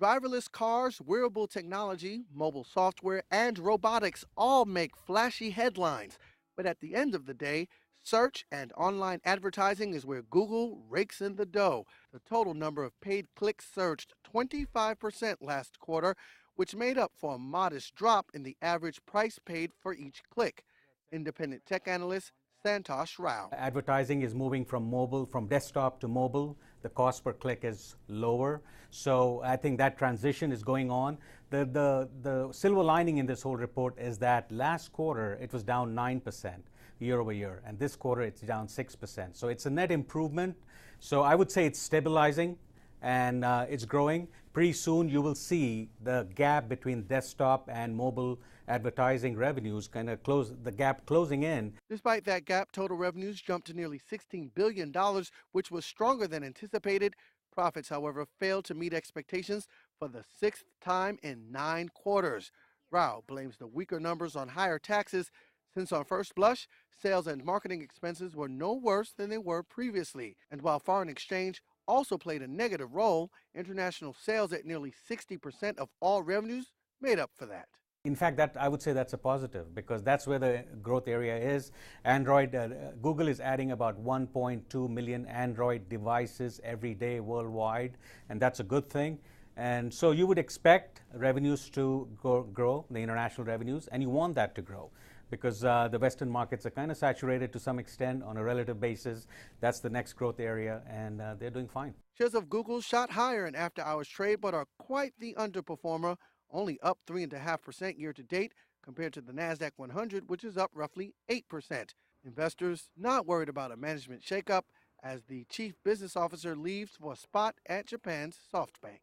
Driverless cars, wearable technology, mobile software, and robotics all make flashy headlines. But at the end of the day, search and online advertising is where Google rakes in the dough. The total number of paid clicks surged 25% last quarter, which made up for a modest drop in the average price paid for each click. Independent tech analyst Santosh Rao. Advertising is moving from desktop to mobile. The cost per click is lower. So I think that transition is going on. The silver lining in this whole report is that last quarter it was down 9% year over year, and this quarter it's down 6%. So it's a net improvement. So I would say it's stabilizing and it's growing. Pretty soon you will see the gap between desktop and mobile advertising revenues kind of the gap closing in. Despite that gap, total revenues jumped to nearly $16 billion, which was stronger than anticipated. Profits, however, failed to meet expectations for the sixth time in 9 quarters. Rao blames the weaker numbers on higher taxes, since on first blush, sales and marketing expenses were no worse than they were previously. And while foreign exchange also played a negative role, international sales at nearly 60% of all revenues made up for that. In fact, I would say that's a positive, because that's where the growth area is. Google is adding about 1.2 million Android devices every day worldwide, and that's a good thing. And so you would expect revenues to grow, the international revenues, and you want that to grow, because the Western markets are kind of saturated to some extent on a relative basis. That's the next growth area, and they're doing fine. Shares of Google shot higher in after-hours trade, but are quite the underperformer, only up 3.5% year to date compared to the Nasdaq 100, which is up roughly 8%. Investors not worried about a management shakeup as the chief business officer leaves for a spot at Japan's Softbank.